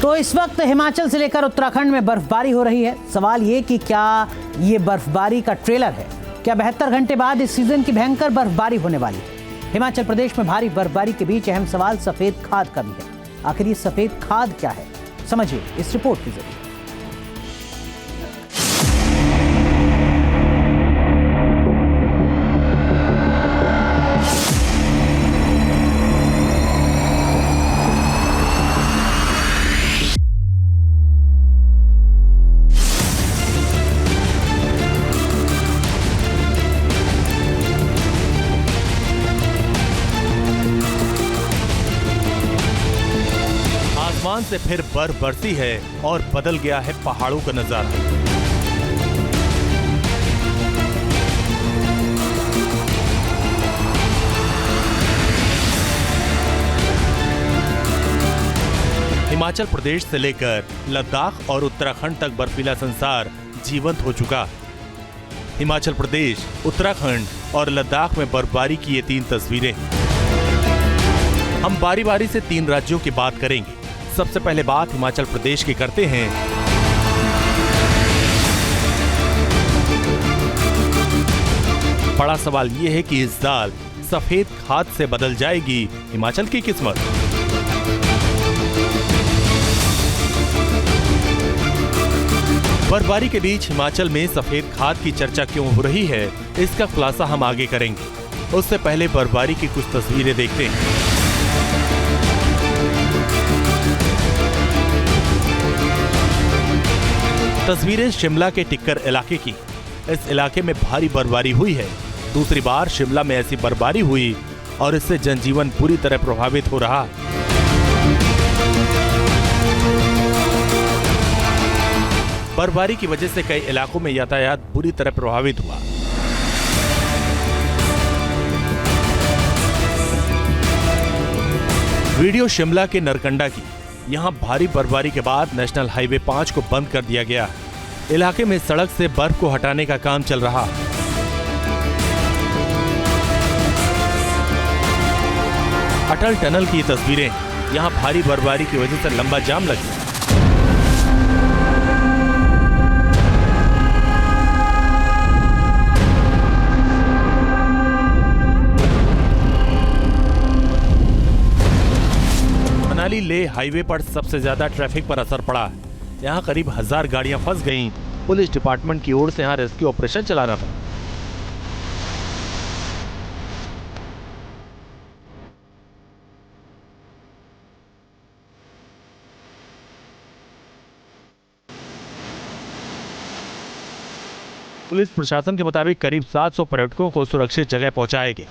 तो इस वक्त हिमाचल से लेकर उत्तराखंड में बर्फबारी हो रही है। सवाल ये कि क्या ये बर्फबारी का ट्रेलर है? क्या 72 घंटे बाद इस सीजन की भयंकर बर्फबारी होने वाली है? हिमाचल प्रदेश में भारी बर्फबारी के बीच अहम सवाल सफेद खाद का भी है। आखिर ये सफेद खाद क्या है, समझिए इस रिपोर्ट के जरिए। आसमान से फिर बर्फ बरसी है और बदल गया है पहाड़ों का नजारा। हिमाचल प्रदेश से लेकर लद्दाख और उत्तराखंड तक बर्फीला संसार जीवंत हो चुका। हिमाचल प्रदेश, उत्तराखंड और लद्दाख में बर्फबारी की ये 3 तस्वीरें। हम बारी बारी से 3 राज्यों की बात करेंगे। सबसे पहले बात हिमाचल प्रदेश की करते हैं। बड़ा सवाल यह है कि इस साल सफेद खाद से बदल जाएगी हिमाचल की किस्मत। बर्फबारी के बीच हिमाचल में सफेद खाद की चर्चा क्यों हो रही है, इसका खुलासा हम आगे करेंगे। उससे पहले बर्फबारी की कुछ तस्वीरें देखते हैं। तस्वीरें शिमला के टिक्कर इलाके की। इस इलाके में भारी बर्फबारी हुई है। दूसरी बार शिमला में ऐसी बर्फबारी हुई और इससे जनजीवन पूरी तरह प्रभावित हो रहा। बर्फबारी की वजह से कई इलाकों में यातायात बुरी तरह प्रभावित हुआ। वीडियो शिमला के नरकंडा की। यहाँ भारी बर्फबारी के बाद नेशनल हाईवे 5 को बंद कर दिया गया। इलाके में सड़क से बर्फ को हटाने का काम चल रहा। अटल टनल की तस्वीरें। यहाँ भारी बर्फबारी की वजह से लंबा जाम लग गया। मनाली लेह हाईवे पर सबसे ज्यादा ट्रैफिक पर असर पड़ा। यहाँ करीब 1000 गाड़ियां फंस गईं। पुलिस डिपार्टमेंट की ओर से यहाँ रेस्क्यू ऑपरेशन चलाना था। पुलिस प्रशासन के मुताबिक करीब 700 पर्यटकों को सुरक्षित जगह पहुंचाए गए।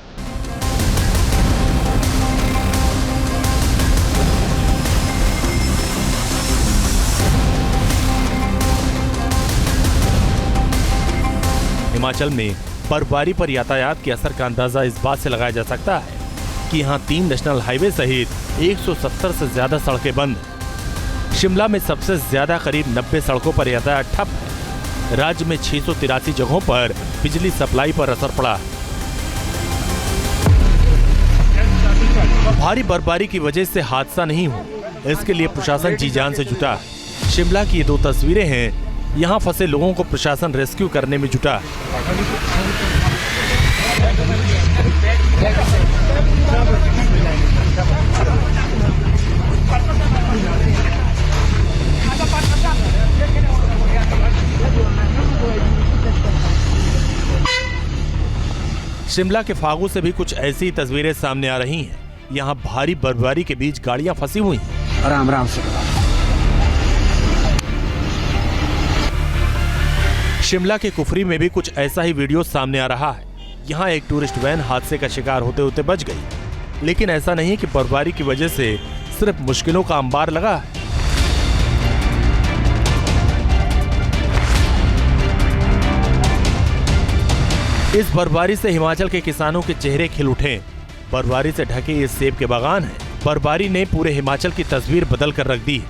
हिमाचल में बर्फबारी पर यातायात के असर का अंदाजा इस बात से लगाया जा सकता है कि यहाँ 3 नेशनल हाईवे सहित 170 से ज्यादा सड़कें बंद हैं। शिमला में सबसे ज्यादा करीब 90 सड़कों पर यातायात ठप है। राज्य में 683 जगहों पर बिजली सप्लाई पर असर पड़ा। भारी बर्फबारी की वजह से हादसा नहीं हो, इसके लिए प्रशासन जी जान से जुटा। शिमला की ये 2 तस्वीरें हैं। यहाँ फंसे लोगों को प्रशासन रेस्क्यू करने में जुटा। शिमला के फागू से भी कुछ ऐसी तस्वीरें सामने आ रही हैं। यहाँ भारी बर्फबारी के बीच गाड़ियां फंसी हुई हैं। आराम आराम से। शिमला के कुफरी में भी कुछ ऐसा ही वीडियो सामने आ रहा है। यहाँ एक टूरिस्ट वैन हादसे का शिकार होते होते बच गई। लेकिन ऐसा नहीं है कि बर्फबारी की वजह से सिर्फ मुश्किलों का अंबार लगा है। इस बर्फबारी से हिमाचल के किसानों के चेहरे खिल उठे। बर्फबारी से ढके ये सेब के बागान हैं। बर्फबारी ने पूरे हिमाचल की तस्वीर बदल कर रख दी।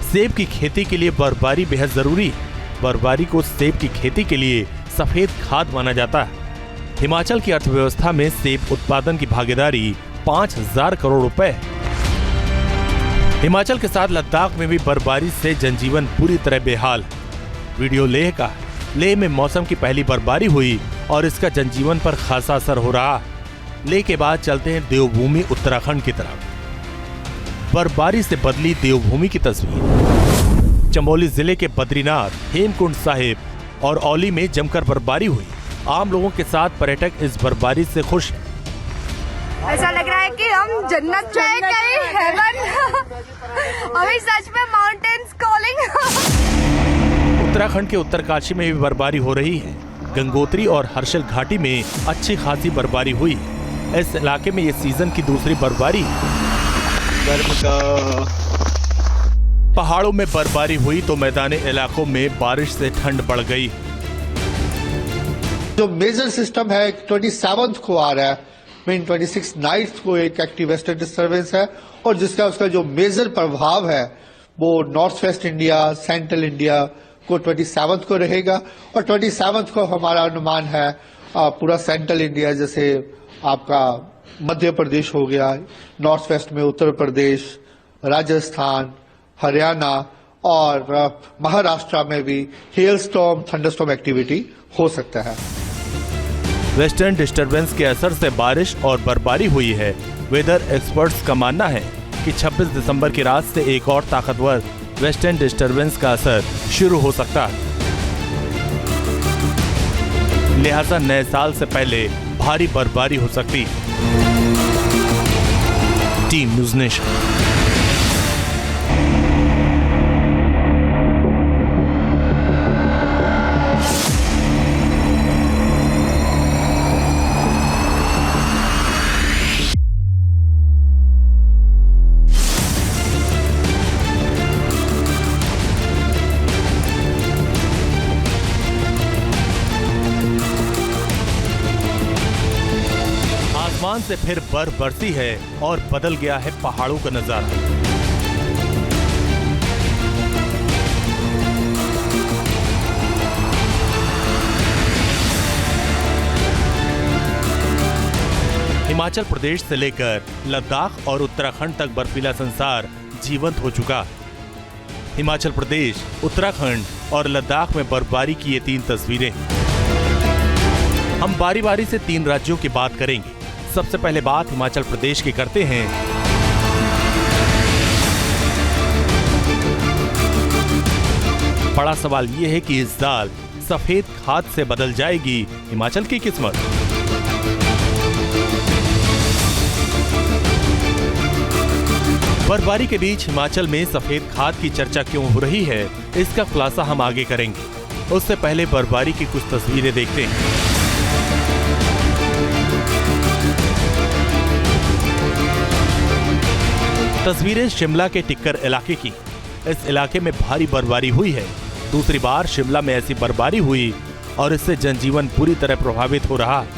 सेब की खेती के लिए बर्फबारी बेहद जरूरी है। बर्फबारी को सेब की खेती के लिए सफेद खाद माना जाता है। हिमाचल की अर्थव्यवस्था में सेब उत्पादन की भागीदारी 5000 करोड़ रुपए है। हिमाचल के साथ लद्दाख में भी बर्फबारी से जनजीवन पूरी तरह बेहाल है। वीडियो लेह का है। लेह में मौसम की पहली बर्फबारी हुई और इसका जनजीवन पर खासा असर हो रहा है। लेह के बाद चलते हैं देवभूमि उत्तराखंड की तरफ। बर्फबारी से बदली देवभूमि की तस्वीर। चमोली जिले के बद्रीनाथ, हेमकुंड साहिब और औली में जमकर बर्फबारी हुई। आम लोगों के साथ पर्यटक इस बर्फबारी से खुश हैं। ऐसा लग रहा है कि हम जन्नत में कहीं हेवन। अभी सच में माउंटेन्स कॉलिंग। उत्तराखंड के उत्तरकाशी में भी बर्फबारी हो रही है। गंगोत्री और हर्षल घाटी में अच्छी खासी बर्फबारी हुई है। इस इलाके में ये सीजन की दूसरी बर्फबारी है। पहाड़ों में बर्फबारी हुई तो मैदानी इलाकों में बारिश से ठंड बढ़ गई। जो मेजर सिस्टम है 27 को आ रहा है, मेन 26 नाइट्स को एक एक्टिव वेस्टर्न डिस्टर्बेंस है और जिसका उसका जो मेजर प्रभाव है वो north west India, central India को 27 को रहेगा और 27 को हमारा अनुमान है पूरा सेंट्रल इंडिया, जैसे आपका मध्य प्रदेश हो गया, नॉर्थ वेस्ट में उत्तर प्रदेश, राजस्थान, हरियाणा और महाराष्ट्र में भी हेल स्टॉर्म, थंडरस्टॉर्म एक्टिविटी हो सकता है। वेस्टर्न डिस्टरबेंस के असर से बारिश और बर्फबारी हुई है। वेदर एक्सपर्ट्स का मानना है कि 26 दिसंबर की रात से एक और ताकतवर वेस्टर्न डिस्टरबेंस का असर शुरू हो सकता है। लिहाजा नए साल से पहले भारी बर्फबारी हो सकती। Team news nation. आसमान से फिर बर्फ बरसी है और बदल गया है पहाड़ों का नजारा। हिमाचल प्रदेश से लेकर लद्दाख और उत्तराखंड तक बर्फीला संसार जीवंत हो चुका है। हिमाचल प्रदेश, उत्तराखंड और लद्दाख में बर्फबारी की ये 3 तस्वीरें। हम बारी बारी से 3 राज्यों की बात करेंगे। सबसे पहले बात हिमाचल प्रदेश की करते हैं। बड़ा सवाल यह है कि इस साल सफेद खाद से बदल जाएगी हिमाचल की किस्मत। बर्फबारी के बीच हिमाचल में सफेद खाद की चर्चा क्यों हो रही है, इसका खुलासा हम आगे करेंगे। उससे पहले बर्फबारी की कुछ तस्वीरें देखते हैं। तस्वीरें शिमला के टिक्कर इलाके की। इस इलाके में भारी बर्फबारी हुई है। दूसरी बार शिमला में ऐसी बर्फबारी हुई और इससे जनजीवन पूरी तरह प्रभावित हो रहा है।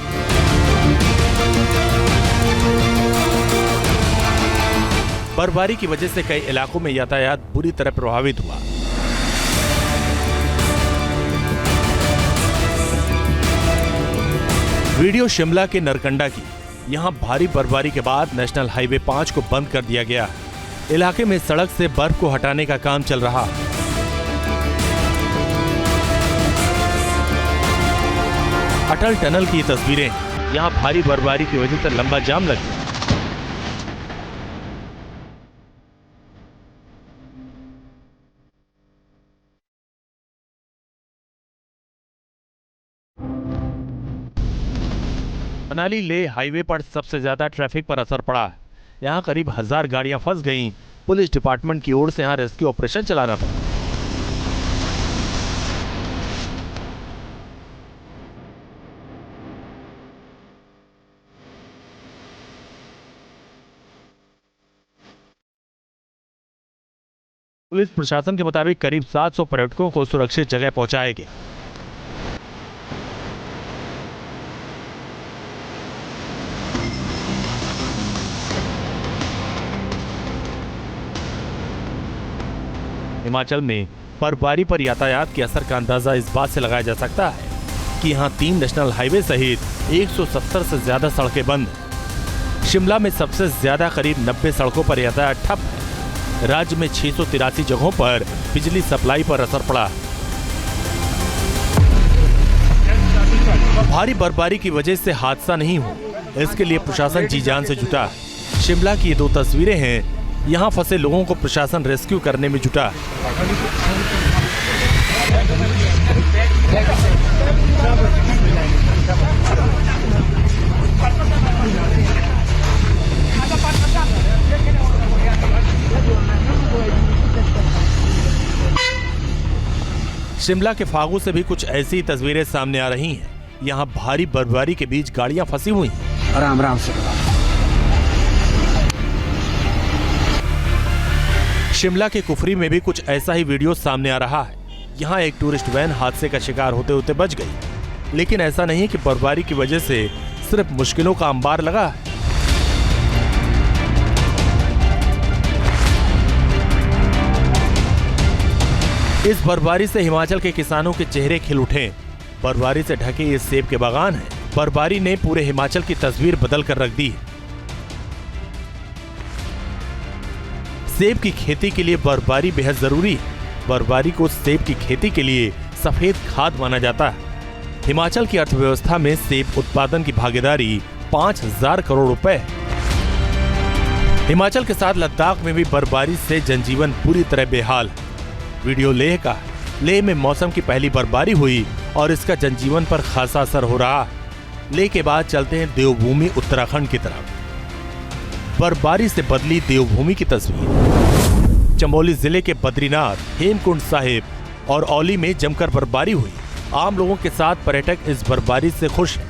बर्फबारी की वजह से कई इलाकों में यातायात बुरी तरह प्रभावित हुआ। वीडियो शिमला के नरकंडा की। यहां भारी बर्फबारी के बाद नेशनल हाईवे 5 को बंद कर दिया गया। इलाके में सड़क से बर्फ को हटाने का काम चल रहा। अटल टनल की तस्वीरें। यहां भारी बर्फबारी की वजह से लंबा जाम लग गया। मनाली लेह हाईवे पर सबसे ज्यादा ट्रैफिक पर असर पड़ा है। यहाँ करीब 1000 गाड़ियां फंस गईं। पुलिस डिपार्टमेंट की ओर से यहाँ रेस्क्यू ऑपरेशन चलाना पड़ा। पुलिस प्रशासन के मुताबिक करीब 700 पर्यटकों को सुरक्षित जगह पहुंचाया गया। हिमाचल में बर्फबारी पर यातायात के असर का अंदाजा इस बात से लगाया जा सकता है कि यहाँ 3 नेशनल हाईवे सहित 170 से ज्यादा सड़कें बंद हैं। शिमला में सबसे ज्यादा करीब 90 सड़कों पर यातायात ठप है। राज्य में 683 जगहों पर बिजली सप्लाई पर असर पड़ा। भारी बर्फबारी की वजह से हादसा नहीं हो, इसके लिए प्रशासन जी जान से जुटा। शिमला की ये 2 तस्वीरें हैं। यहाँ फंसे लोगों को प्रशासन रेस्क्यू करने में जुटा। शिमला के फागू से भी कुछ ऐसी तस्वीरें सामने आ रही हैं। यहाँ भारी बर्फबारी के बीच गाड़ियां फंसी हुई हैं। आराम आराम से। शिमला के कुफरी में भी कुछ ऐसा ही वीडियो सामने आ रहा है। यहाँ एक टूरिस्ट वैन हादसे का शिकार होते होते बच गई, लेकिन ऐसा नहीं कि बर्फबारी की वजह से सिर्फ मुश्किलों का अंबार लगा है। इस बर्फबारी से हिमाचल के किसानों के चेहरे खिल उठे। बर्फबारी से ढके ये सेब के बागान हैं। बर्फबारी ने पूरे हिमाचल की तस्वीर बदल कर रख दी। सेब की खेती के लिए बर्फबारी बेहद जरूरी है। बर्फबारी को सेब की खेती के लिए सफेद खाद माना जाता है। हिमाचल की अर्थव्यवस्था में सेब उत्पादन की भागीदारी 5000 करोड़ रुपए है। हिमाचल के साथ लद्दाख में भी बर्फबारी से जनजीवन पूरी तरह बेहाल है। वीडियो लेह का। लेह में मौसम की पहली बर्फबारी हुई और इसका जनजीवन पर खासा असर हो रहा है। लेह के बाद चलते हैं देवभूमि उत्तराखंड की तरफ। बर्फबारी से बदली देवभूमि की तस्वीर। चमोली जिले के बद्रीनाथ, हेमकुंड साहिब और औली में जमकर बर्फबारी हुई। आम लोगों के साथ पर्यटक इस बर्फबारी से खुश हैं।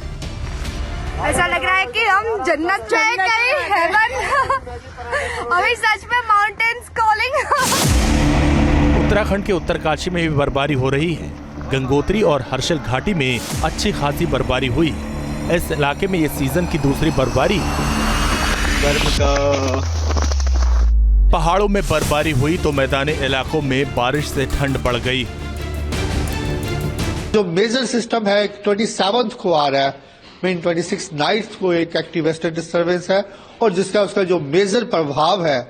ऐसा लग रहा है कि हम जन्नत में कहीं हेवन। अभी सच में माउंटेन्स कॉलिंग। उत्तराखंड के उत्तरकाशी में भी बर्फबारी हो रही है। गंगोत्री और हर्षल घाटी में अच्छी खासी बर्फबारी हुई। इस इलाके में ये सीजन की दूसरी बर्फबारी है। पहाड़ों में बर्फबारी हुई तो मैदानी इलाकों में बारिश से ठंड बढ़ गई। जो मेजर सिस्टम है 27 को आ रहा है, मीन 26 नाइट्स को एक एक्टिव वेस्टर्न डिस्टर्बेंस है और जिसका उसका जो मेजर प्रभाव है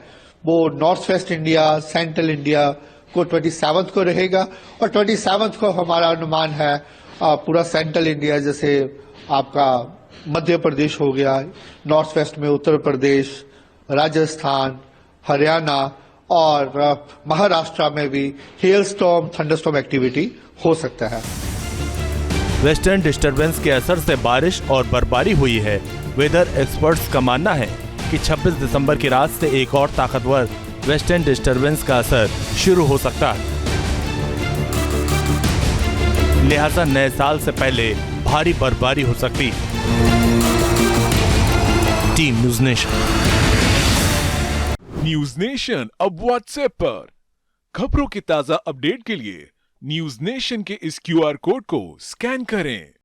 वो north west India, central India को 27 को रहेगा। और 27 को हमारा अनुमान है पूरा सेंट्रल इंडिया, जैसे आपका मध्य प्रदेश हो गया, नॉर्थ वेस्ट में उत्तर प्रदेश, राजस्थान, हरियाणा और महाराष्ट्र में भी हेलस्टॉर्म, थंडरस्टॉर्म एक्टिविटी हो सकता है। वेस्टर्न डिस्टरबेंस के असर से बारिश और बर्फबारी हुई है। वेदर एक्सपर्ट्स का मानना है कि 26 दिसंबर की रात से एक और ताकतवर वेस्टर्न डिस्टरबेंस का असर शुरू हो सकता है। लिहाजा नए साल से पहले भारी बर्फबारी हो सकती है। Team news nation. News nation अब व्हाट्सएप पर खबरों की ताजा अपडेट के लिए न्यूज़ नेशन के इस QR कोड को स्कैन करें।